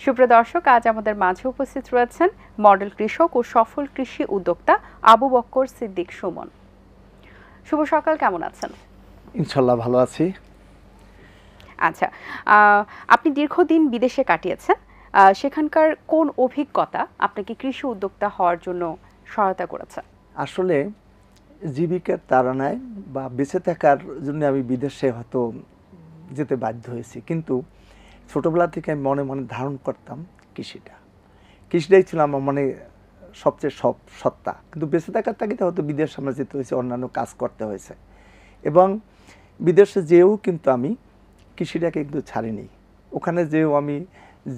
সুপ্রিয় দর্শক, আজ আমাদের মাঝে উপস্থিত রয়েছেন মডেল কৃষক ও সফল কৃষি উদ্যোক্তা আবু বক্কর সিদ্দিক সুমন। শুভ সকাল, কেমন আছেন? ইনশাল্লাহ ভালো আছি। আচ্ছা, আপনি দীর্ঘদিন বিদেশে কাটিয়েছেন, সেখানকার কোন অভিজ্ঞতা আপনাকে কৃষি উদ্যোক্তা হওয়ার জন্য সহায়তা করেছে? আসলে জীবিকার তাড়নায় বা বেঁচে থাকার জন্য আমি বিদেশে হয়তো যেতে বাধ্য হয়েছি, কিন্তু ছোটবেলা থেকে আমি মনে মনে ধারণ করতাম কৃষিটাই ছিল আমার মনে সবচেয়ে সত্তা। কিন্তু বেঁচে থাকার তাগিদে হয়তো বিদেশ আমরা যেতে হয়েছে, অন্যান্য কাজ করতে হয়েছে, এবং বিদেশে যেও কিন্তু আমি কৃষিটাকে কিন্তু ছাড়িনি। ওখানে যেও আমি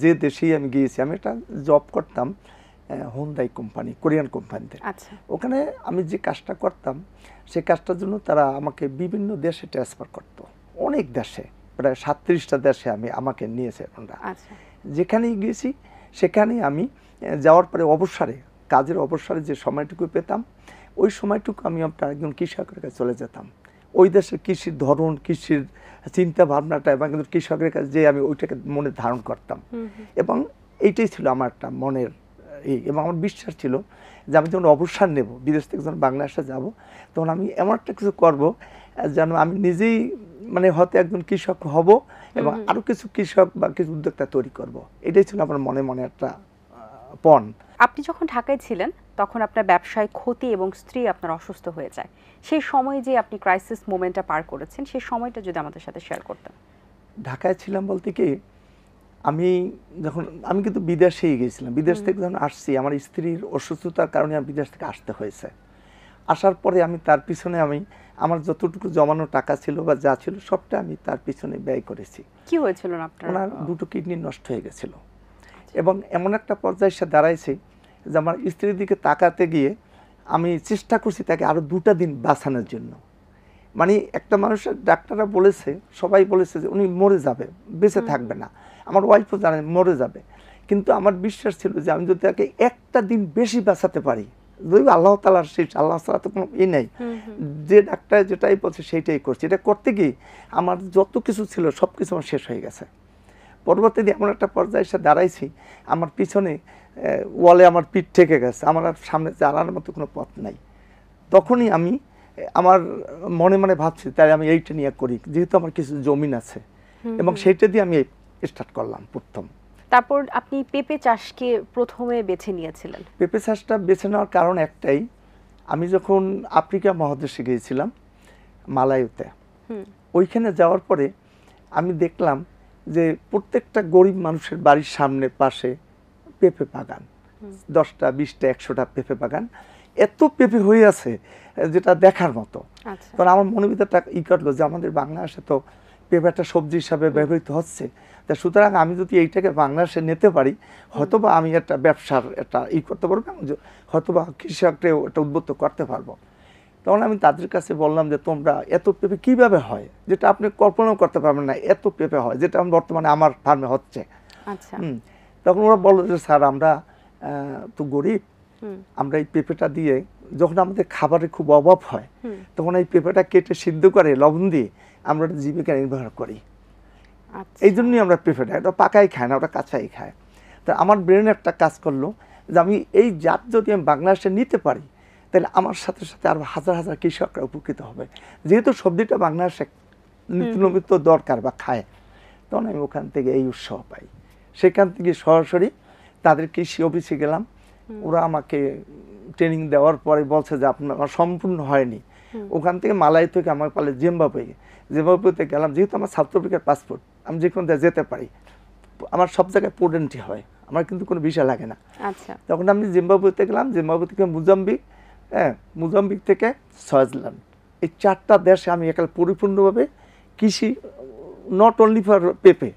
যে দেশেই আমি গিয়েছি, আমি একটা জব করতাম হোন্ডাই কোম্পানি, কোরিয়ান কোম্পানিতে। ওখানে আমি যে কাজটা করতাম সেই কাজটার জন্য তারা আমাকে বিভিন্ন দেশে ট্রান্সফার করতো, অনেক দেশে, প্রায় 37টা দেশে আমাকে নিয়েছে ওনারা। যেখানেই গিয়েছি সেখানেই আমি যাওয়ার পরে কাজের অবসরে যে সময়টুকু পেতাম, ওই সময়টুকু আমি আপনার একজন কৃষকের কাছে চলে যেতাম। ওই দেশের কৃষির ধরন, কৃষির চিন্তা ভাবনাটা এবং কৃষকের কাছে যে আমি ওইটাকে মনে ধারণ করতাম, এবং এইটাই ছিল আমার একটা মনের এবং আমার বিশ্বাস ছিল যে আমি যখন অবসর নেব, বিদেশ থেকে যখন বাংলাদেশে যাব, তখন আমি এমন একটা কিছু করবো যেন আমি নিজেই মানে হয়তো একজন কৃষক হব এবং আরো কিছু কৃষক বা কিছু উদ্যোক্তা তৈরি করব। এটাই ছিল আমার মনে মনে একটা পণ। আপনি যখন ঢাকায় ছিলেন তখন আপনার ব্যবসায় ক্ষতি এবং স্ত্রী আপনার অসুস্থ হয়ে যায়, সেই সময় যে আপনি ক্রাইসিস মোমেন্টটা পার করেছেন, সেই সময়টা যদি আমাদের সাথে শেয়ার করতেন। ঢাকায় ছিলাম বলতে কি, আমি কিন্তু বিদেশেই গিয়েছিলাম। বিদেশ থেকে যখন আসছি, আমার স্ত্রীর অসুস্থতার কারণে আমি বিদেশ থেকে আসতে হয়েছে। আসার পরে আমি তার পিছনে আমার যতটুকু জমানো টাকা ছিল বা যা ছিল সবটা আমি তার পিছনে ব্যয় করেছি। কি হয়েছিল আপনার? ওনার 2টো কিডনি নষ্ট হয়ে গেছিল, এবং এমন একটা পর্যায়ে সে দাঁড়াইছে যে আমার স্ত্রীর দিকে তাকাতে গিয়ে আমি চেষ্টা করছি তাকে আরো 2টা দিন বাঁচানোর জন্য। মানে একটা মানুষের ডাক্তাররা বলেছে, সবাই বলেছে যে উনি মরে যাবে, বেঁচে থাকবে না, আমার ওয়াইফও জানে মরে যাবে, কিন্তু আমার বিশ্বাস ছিল যে আমি যদি তাকে একটা দিন বেশি বাঁচাতে পারি, যদি আল্লাহ তাআলার শেষ, আল্লাহ ছাড়া তো কোনো নেই, যে ডাক্তার যেটাই বলছে সেইটাই করছে। এটা করতে গিয়ে আমার যত কিছু ছিল সব কিছু আমার শেষ হয়ে গেছে। পরবর্তীতে এমন একটা পর্যায়ে এসে দাঁড়াইছি, আমার পিছনে ওয়ালে আমার পিঠ ঠেকে গেছে, আমার আর সামনে জানার মতো কোনো পথ নাই। তখনই আমি আমার মনে মনে ভাবছি তাই আমি এইটা নিয়ে করি, যেহেতু আমার কিছু জমিন আছে, এবং সেইটা দিয়ে আমি স্টার্ট করলাম প্রথম। তারপর আপনি পেঁপে চাষকে প্রথমে বেছে নিয়েছিলেন? পেঁপে চাষটা বেছে নেওয়ার কারণ একটাই, আমি যখন আফ্রিকা মহাদেশে গিয়েছিলাম মালায়ুতে, ওইখানে যাওয়ার পরে আমি দেখলাম যে প্রত্যেকটা গরিব মানুষের বাড়ির সামনে পাশে পেঁপে বাগান, 10টা 20টা 100টা পেঁপে বাগান, এত পেঁপে হয়ে আছে যেটা দেখার মতো। কারণ আমার মনের ভিতরটা করলো যে আমাদের বাংলাদেশে তো পেঁপে একটা সবজি হিসাবে ব্যবহৃত হচ্ছে, তা সুতরাং আমি যদি এইটাকে বাংলাদেশে নিতে পারি, হয়তোবা আমি একটা ব্যবসার একটা করতে পারবো, হয়তোবা কৃষককেও একটা উদ্বুদ্ধ করতে পারবো। তখন আমি তাদের কাছে বললাম যে তোমরা এত পেঁপে কিভাবে হয়, যেটা আপনি কল্পনাও করতে পারবেন না, এত পেঁপে হয়, যেটা বর্তমানে আমার ফার্মে হচ্ছে। তখন ওরা বললো যে স্যার আমরা তো গরিব, আমরা এই পেঁপেটা দিয়ে যখন আমাদের খাবারের খুব অভাব হয়, তখন এই পেঁপেটা কেটে সিদ্ধ করে লবণ দিয়ে আমরা জীবিকা নির্বাহ করি। এই জন্যই আমরা পেঁপেটা, এটা পাকাই খায় না, ওটা কাঁচাই খায়। তা আমার ব্রেন একটা কাজ করলো যে আমি এই জাত যদি আমি বাংলাদেশে নিতে পারি, তাহলে আমার সাথে সাথে আরো হাজার হাজার কৃষকরা উপকৃত হবে, যেহেতু সবজিটা বাংলাদেশে নিত্য দরকার বা খায়। তখন আমি ওখান থেকে এই উৎসাহ পাই। সেখান থেকে সরাসরি তাদের কৃষি অফিসে গেলাম, ওরা আমাকে ট্রেনিং দেওয়ার পরে বলছে যে আপনার সম্পূর্ণ হয়নি। ওখান থেকে মালাই থেকে আমার পালে জিম্বাবুয়েতে গেলাম, যেহেতু আমার সাউথ আফ্রিকার পাসপোর্ট, আমি যে কোনো যেতে পারি, আমার সব জায়গায় পোর্ট এন্ট্রি হয়, আমার কিন্তু কোনো ভিসা লাগে না। তখন আমি জিম্বাবুয়েতে গেলাম, জিম্বাবুয়ে থেকে মোজাম্বিক থেকে সুইজারল্যান্ড, এই 4টা দেশে আমি একাল পরিপূর্ণভাবে কৃষি, নট অনলি ফর পেঁপে,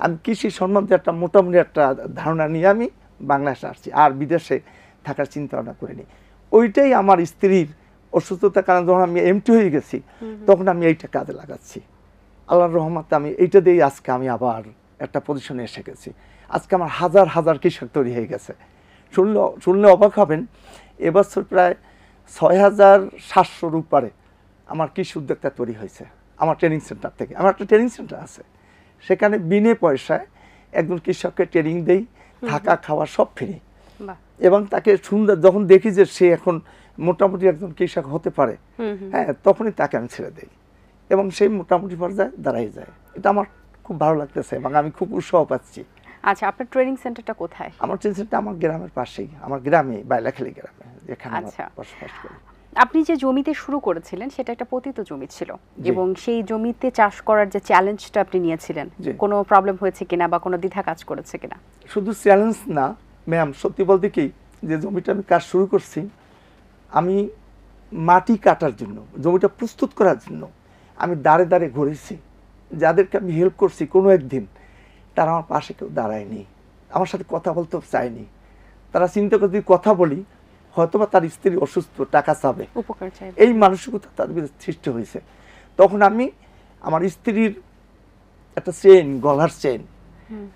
আমি কৃষি সম্বন্ধে একটা মোটামুটি একটা ধারণা নিয়ে আমি বাংলাদেশে আসছি, আর বিদেশে থাকার চিন্তা ভাবনা করিনি। ওইটাই আমার স্ত্রীর অসুস্থতার কারণে যখন আমি এমটি হয়ে গেছি, তখন আমি এইটা কাজে লাগাচ্ছি। আল্লাহর রহমতে আমি এইটা দিয়েই আজকে আমি আবার একটা পজিশনে এসে গেছি। আজকে আমার হাজার হাজার কৃষক তৈরি হয়ে গেছে। শুনলে অবাক হবেন, এবছর প্রায় 6700-র উপরে আমার কৃষি উদ্যোক্তা তৈরি হয়েছে আমার ট্রেনিং সেন্টার থেকে। আমার একটা ট্রেনিং সেন্টার আছে, সেখানে বিনে পয়সায় একজন কৃষককে ট্রেনিং দেই, থাকা খাওয়া সব ফ্রি। এবং তাকে সুন্দর যখন দেখি যে সে এখন মোটামুটি একজন কৃষক হতে পারে, হ্যাঁ, তখনই তাকে আমি ছেড়ে দিই এবং সেই মোটামুটি পর্যায়ে দাঁড়াই যায়। এটা আমার খুব ভালো লাগতেছে এবং আমি খুব উৎসাহ পাচ্ছি। আচ্ছা, আপনার ট্রেনিং সেন্টারটা কোথায়? আমার ট্রেনিং সেন্টার আমার গ্রামের পাশেই, আমার গ্রামে বাইলাখালী গ্রামে, যেখানে আচ্ছা, বসবাস করি। আপনি যে জমিতে শুরু করেছিলেন সেটা একটা পতিত জমি ছিল, এবং সেই জমিতে চাষ করার যে চ্যালেঞ্জটা আপনি নিয়েছিলেন, কোনো প্রবলেম হয়েছে কিনা বা কোনো দ্বিধা কাজ করেছে কিনা? শুধু চ্যালেঞ্জ না ম্যাম, সত্যি বলতে কি, যে জমিটা আমি কাজ শুরু করছি, আমি মাটি কাটার জন্য, জমিটা প্রস্তুত করার জন্য আমি দাঁড়ে দাঁড়ে ঘুরেছি। যাদেরকে আমি হেল্প করছি কোনো একদিন তারা আমার পাশে কেউ দাঁড়ায়নি, আমার সাথে কথা বলতেও চায়নি। তারা চিন্তা করে যদি কথা বলি হয়তোবা তার স্ত্রী অসুস্থ, টাকা চাবে, উপকার চাইবে, এই মানসিকতা তাদের ভিতরে সৃষ্টি হয়েছে। তখন আমি আমার স্ত্রীর একটা চেন, গলার চেন,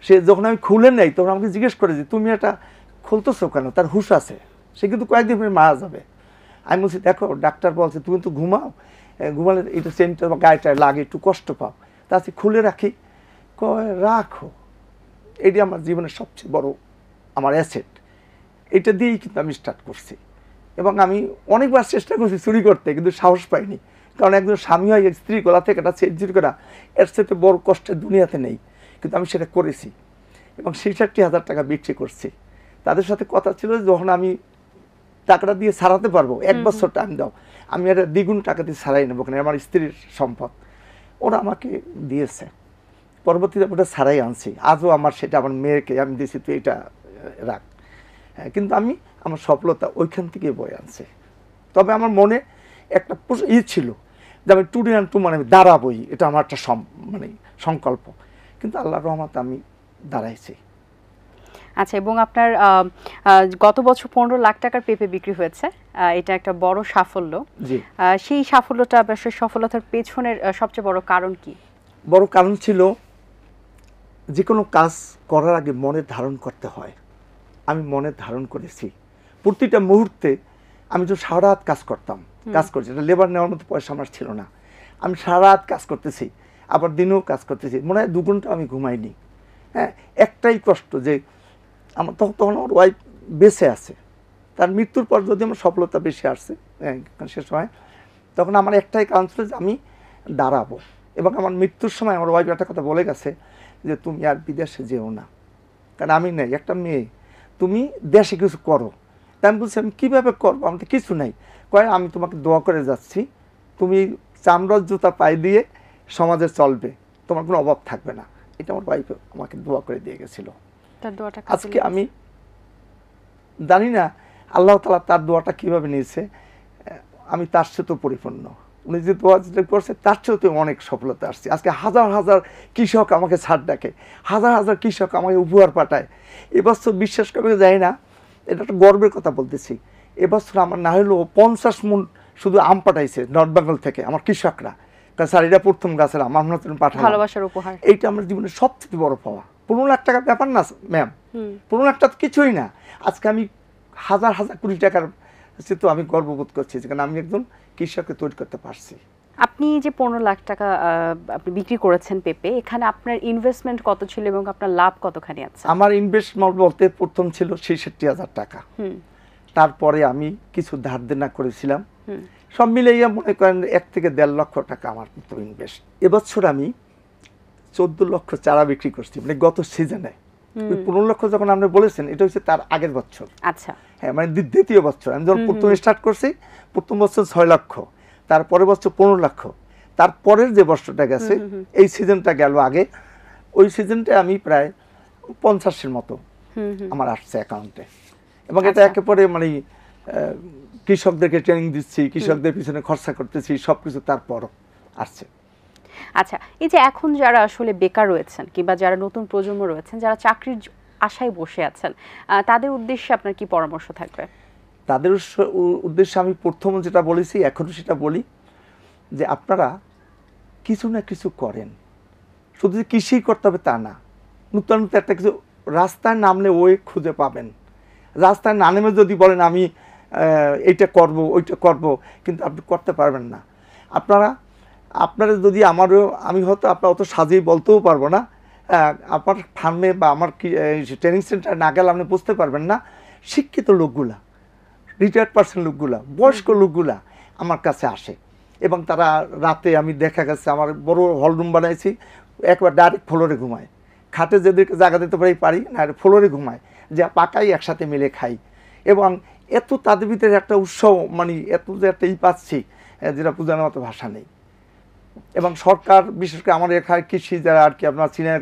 সে যখন আমি খুলে নেই তখন আমাকে জিজ্ঞেস করে যে তুমি এটা খুলতেছো কেন, তার হুঁশ আছে, সে কিন্তু কয়েকদিন পরে মারা যাবে। আমি বলছি দেখো ডাক্তার বলছে তুমি তো ঘুমাও, ঘুমালে এটা চেনটা বা গায়েটা লাগে, একটু কষ্ট পাও, তাতে খুলে রাখি। কয় রাখো, এটি আমার জীবনের সবচেয়ে বড় আমার অ্যাসেট, এটা দিয়েই কিন্তু আমি স্টার্ট করছি। এবং আমি অনেকবার চেষ্টা করছি চুরি করতে, কিন্তু সাহস পাইনি, কারণ একজন স্বামী হয় স্ত্রী গলা থেকে একটা চেন চুরি করা এর সাথে বড় কষ্টের দুনিয়াতে নেই। কিন্তু আমি সেটা করেছি এবং ৬৬,০০০ টাকা বিক্রি করছি। তাদের সাথে কথা ছিল যখন আমি টাকাটা দিয়ে ছাড়াতে পারবো, ১ বছর টাইম দাও, আমি একটা দ্বিগুণ টাকা দিয়ে ছাড়াই নেবো, কেন আমার স্ত্রীর সম্পদ। ওরা আমাকে দিয়েছে, পরবর্তীতে ওটা ছাড়াই আনছি। আজও আমার সেটা আমার মেয়েকে আমি দিয়েছি, তুই এটা রাখ। হ্যাঁ, কিন্তু আমি আমার সফলতা ওইখান থেকে বয়ে আনছি। তবে আমার মনে একটা ছিল যে আমি টু অ্যান্ড টু, মানে আমি দাঁড়াবই, এটা আমার একটা মানে সংকল্প, কিন্তু আল্লাহর রহমতে আমি দাঁড়াইছি। আচ্ছা, এবং আপনার গত বছর ১৫ লাখ টাকার পেঁপে বিক্রি হয়েছে, এটা একটা বড় সাফল্য। সেই সাফল্যটা বা সেই সফলতার পেছনের সবচেয়ে বড় কারণ কি? বড় কারণ ছিল যে কোনো কাজ করার আগে মনে ধারণ করতে হয়। আমি মনে ধারণ করেছি প্রতিটা মুহূর্তে। আমি তো সারা রাত কাজ করতাম, কাজ করছি, এটা লেবার নেওয়ার মতো পয়সা আমার ছিল না। আমি সারা রাত কাজ করতেছি, আবার দিনেও কাজ করতেছি, মনে হয় ২ ঘন্টা আমি ঘুমাইনি। হ্যাঁ, একটাই কষ্ট যে আমার তখন আমার ওয়াইফ বেঁচে আছে, তার মৃত্যুর পর যদি আমার সফলতা বেশি আসছে সে সময়, তখন আমার একটাই কারণ ছিল যে আমি দাঁড়াবো। এবং আমার মৃত্যুর সময় আমার ওয়াইফ একটা কথা বলে গেছে যে তুমি আর বিদেশে যেও না, কারণ আমি নেই, একটা মেয়ে, তুমি দেশে কিছু করো। তাই আমি বলছি আমি কীভাবে করবো, আমার তো কিছু নেই। কয় আমি তোমাকে দোয়া করে যাচ্ছি, তুমি চামড়ার জুতা পায়ে দিয়ে সমাজে চলবে, তোমার কোনো অভাব থাকবে না। এটা আমার ওয়াইফ আমাকে দোয়া করে দিয়ে গেছিলো। আজকে আমি জানি না আল্লাহ তাআলা তার দোয়াটা কীভাবে নিয়েছে, আমি তার সাথে পরিপূর্ণ। উনি যে দোয়া করছে তার চেয়েও অনেক সফলতা আসছে। আজকে হাজার হাজার কৃষক আমাকে ছাড় ডাকে, হাজার হাজার কৃষক আমাকে উপহার পাঠায়। এবছর বিশ্বাস করে যায় না, এটা একটা গর্বের কথা বলতেছি, এবছর আমার না হলেও ৫০ মণ শুধু আম পাঠাইছে নর্থ বেঙ্গল থেকে আমার কৃষকরা। কারণ স্যার এটা প্রথম গাছের আম, আমরা পাঠাই, ভালোবাসার উপহার। এইটা আমার জীবনের সবচেয়ে বড় পাওয়া। ১৫ লাখ টাকার ব্যাপার না ম্যাম, ১৫ লাখ টাকা কিছুই না। আজকে আমি হাজার হাজার কোটি টাকার তো আমি গর্ববোধ করছি, কারণ আমি একজন কৃষককে তৈরি করতে পারছি। আপনি যে ১৫ লাখ টাকা আপনি বিক্রি করেছেন পেঁপে, এখানে আপনার ইনভেস্টমেন্ট কত ছিল এবং আপনার লাভ কতখানি আছে? আমার ইনভেস্টমেন্ট বলতে প্রথম ছিল ৬৬,০০০ টাকা। তারপরে আমি কিছু ধার দেনা করেছিলাম, সব মিলিয়ে মনে করেন ১ থেকে ১.৫ লক্ষ টাকা আমার মতো ইনভেস্ট। এবছর আমি ১৪ লক্ষ চারা বিক্রি করছি, মানে গত সিজনে। ওই ১৫ লক্ষ যখন আপনি বলেছেন এটা হচ্ছে তার আগের বছর। আচ্ছা, হ্যাঁ, মানে দ্বিতীয় বছর। আমি যখন প্রথম স্টার্ট করছি, প্রথম বছর ৬ লক্ষ, তারপরের বছর ১৫ লক্ষ, তারপরের যে বছরটা গেছে এই সিজনটা গেল আগে, ওই সিজনটা আমি প্রায় ৫০-এর মতো আমার আসছে অ্যাকাউন্টে। এবং এটা একেবারে মানে কৃষকদেরকে ট্রেনিং দিচ্ছি, কৃষকদের পিছনে খরচা করতেছি, সব কিছু তারপরও আসছে। আচ্ছা, এই যে এখন যারা আসলে বেকার রয়েছেন কিংবা যারা নতুন প্রজন্ম রয়েছেন, যারা চাকরির আশায় বসে আছেন, তাদের উদ্দেশ্যে আপনার কি পরামর্শ থাকবে? তাদের উদ্দেশ্যে আমি প্রথম যেটা বলেছি, এখনও সেটা বলি, যে আপনারা কিছু না কিছু করেন। শুধু যে কৃষি করতে হবে তা না, নূতন একটা কিছু রাস্তায় নামলে ওই খুঁজে পাবেন। রাস্তায় না নেমে যদি বলেন আমি এইটা করব ওইটা করব, কিন্তু আপনি করতে পারবেন না। আপনারা যদি আমি হয়তো আপনার অত সাজিয়ে বলতেও পারবো না, আমার ফার্মে বা আমার ট্রেনিং সেন্টারে না গেলে আপনি বুঝতে পারবেন না, শিক্ষিত লোকগুলা, রিটায়ার্ড পার্সন লোকগুলা, বয়স্ক লোকগুলা আমার কাছে আসে এবং তারা রাতে আমি দেখা গেছে আমার বড় হল রুম বানাইছি, একবার ডাইরেক্ট ফ্লোরে ঘুমায়, খাটে যেদিকে জায়গা দিতে পারি না ফ্লোরে ঘুমায়, যে পাকাই একসাথে মিলে খাই। এবং এত তাদের ভিতরে একটা উৎসব, মানে এত যে একটা পাচ্ছি যেটা বোঝানোর মতো ভাষা নেই। এবং সরকার বিশেষ করে আমার এখানে কৃষি যারা আর কি আপনার সিনিয়র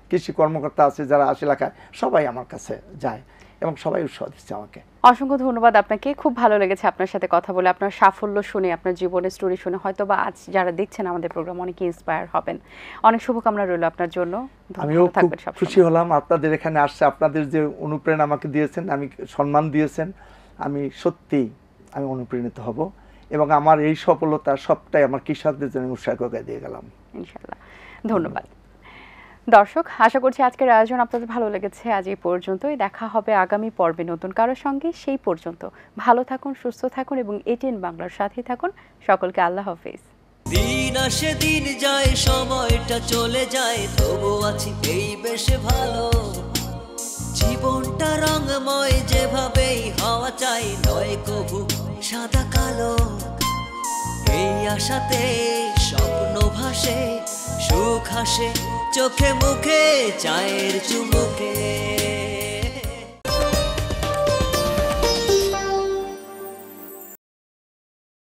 কৃষি কর্মকর্তা আছে যারা আসে এলাকায়, সবাই আমার কাছে যায় এবং সবাই উৎসাহ দিচ্ছে আমাকে। অসংখ্য ধন্যবাদ আপনাকে, খুব ভালো লেগেছে আপনার সাথে কথা বলে, আপনার সাফল্য শুনে, আপনার জীবনের স্টোরি শুনে হয়তো বা আজ যারা দেখছেন আমাদের প্রোগ্রাম অনেকে ইন্সপায়ার হবেন। অনেক শুভকামনা রইল আপনার জন্য। আমিও খুব খুশি হলাম আপনাদের এখানে আসছে, আপনাদের যে অনুপ্রেরণা আমাকে দিয়েছেন, আমি সম্মান দিয়েছেন, আমি সত্যি আমি অনুপ্রাণিত হব এবং আমার এই সফলতা সবটাই আমার কৃষকদের জন্য উৎসাহ করে দিয়ে গেলাম ইনশাআল্লাহ। ধন্যবাদ। দর্শক, আশা করছি আজকের আয়োজন আপনাদের ভালো লেগেছে। আজ এই পর্যন্তই, দেখা হবে আগামী পর্বে নতুন কারোর সঙ্গে। সেই পর্যন্ত ভালো থাকুন, সুস্থ থাকুন এবং এটিএন বাংলার সাথেই থাকুন। সকলকে আল্লাহ হাফেজ। দিন আসে দিন যায়, সময়টা চলে যায়, তবু আছি এই বেশ ভালো। জীবনটা রঙময়, যেভাবেই হওয়া চাই, নয় কবু সাদা কালো। এই আশাতে স্বপ্ন ভাসে, সুখ হাসে চোখে মুখে, চায়ের চুমুকে।